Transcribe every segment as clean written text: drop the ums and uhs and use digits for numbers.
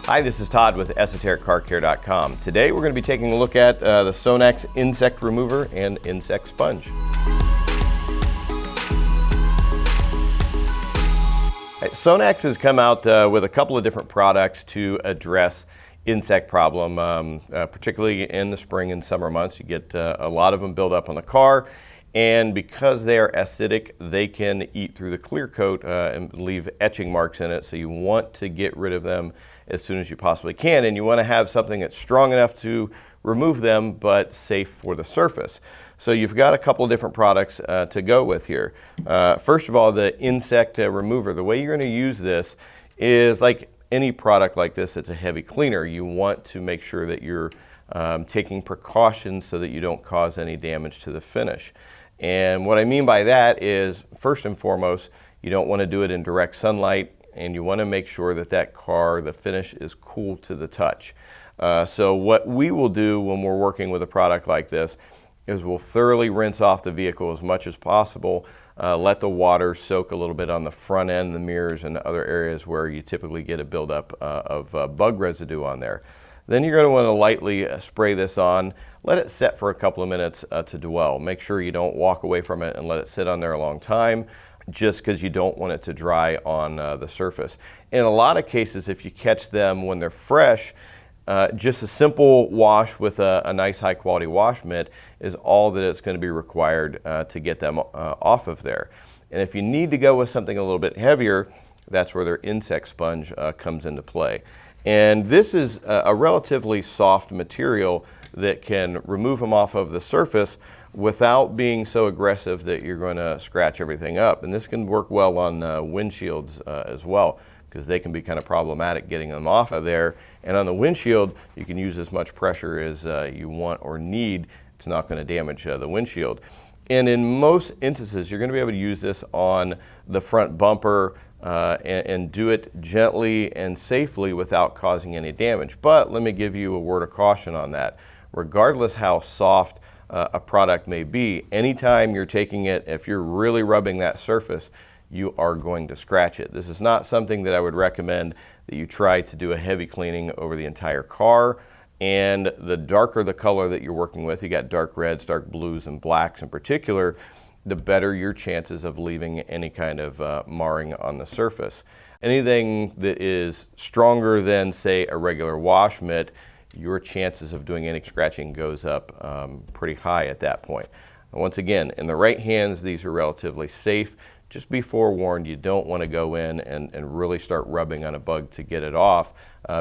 Hi, this is Todd with ESOTERICCarCare.com. Today we're going to be taking a look at the SONAX Insect Remover and Insect Sponge. SONAX has come out with a couple of different products to address insect problem, particularly in the spring and summer months. You get a lot of them build up on the car, and because they are acidic, they can eat through the clear coat and leave etching marks in it, so you want to get rid of them as soon as you possibly can, and you want to have something that's strong enough to remove them but safe for the surface. So you've got a couple of different products to go with here. First of all, the insect remover. The way you're going to use this is like any product like this. It's a heavy cleaner. You want to make sure that you're taking precautions so that you don't cause any damage to the finish. And what I mean by that is, first and foremost, you don't want to do it in direct sunlight, and you want to make sure that that car, the finish, is cool to the touch. So what we will do when we're working with a product like this is we'll thoroughly rinse off the vehicle as much as possible, let the water soak a little bit on the front end, the mirrors, and other areas where you typically get a buildup of bug residue on there. Then you're going to want to lightly spray this on. Let it set for a couple of minutes to dwell. Make sure you don't walk away from it and let it sit on there a long time, just because you don't want it to dry on the surface. In a lot of cases, if you catch them when they're fresh, just a simple wash with a nice high quality wash mitt is all that it's going to be required to get them off of there. And if you need to go with something a little bit heavier, that's where their insect sponge comes into play. And this is a relatively soft material that can remove them off of the surface without being so aggressive that you're going to scratch everything up. And this can work well on windshields as well, because they can be kind of problematic getting them off of there. And on the windshield, you can use as much pressure as you want or need. It's not going to damage the windshield. And in most instances, you're going to be able to use this on the front bumper and do it gently and safely without causing any damage. But let me give you a word of caution on that. Regardless how soft a product may be, anytime you're taking it, if you're really rubbing that surface, you are going to scratch it. This is not something that I would recommend that you try to do a heavy cleaning over the entire car. And the darker the color that you're working with, you got dark reds, dark blues, and blacks in particular, the better your chances of leaving any kind of marring on the surface. Anything that is stronger than, say, a regular wash mitt, your chances of doing any scratching goes up pretty high at that point. And once again, in the right hands, these are relatively safe. Just be forewarned, you don't want to go in and really start rubbing on a bug to get it off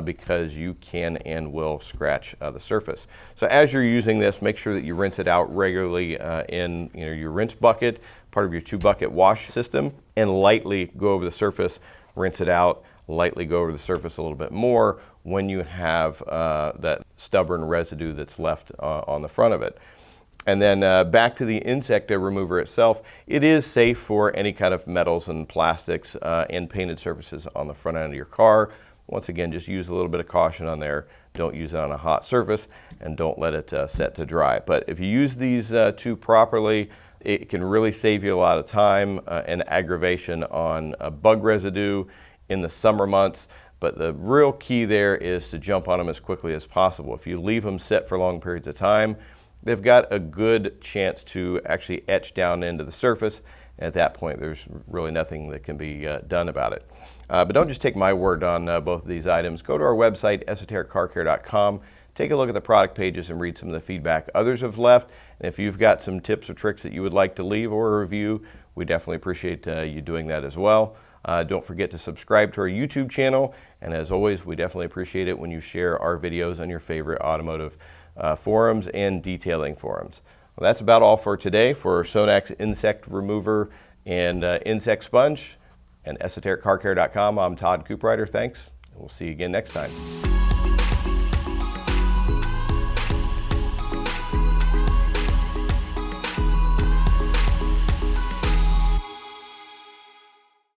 because you can and will scratch the surface. So as you're using this, make sure that you rinse it out regularly in your rinse bucket, part of your 2-bucket wash system, and lightly go over the surface, rinse it out, lightly go over the surface a little bit more when you have that stubborn residue that's left on the front of it. And then back to the insect remover itself, it is safe for any kind of metals and plastics and painted surfaces on the front end of your car. Once again, just use a little bit of caution on there. Don't use it on a hot surface, and don't let it set to dry. But if you use these two properly, it can really save you a lot of time and aggravation on bug residue in the summer months. But the real key there is to jump on them as quickly as possible. If you leave them set for long periods of time, they've got a good chance to actually etch down into the surface. And at that point, there's really nothing that can be done about it. But don't just take my word on both of these items. Go to our website, ESOTERICCarCare.com. Take a look at the product pages and read some of the feedback others have left. And if you've got some tips or tricks that you would like to leave or a review, we definitely appreciate you doing that as well. Don't forget to subscribe to our YouTube channel. And as always, we definitely appreciate it when you share our videos on your favorite automotive forums and detailing forums. Well, that's about all for today for SONAX Insect Remover and Insect Sponge and ESOTERICCarCare.com. I'm Todd Cooprider. Thanks, and we'll see you again next time.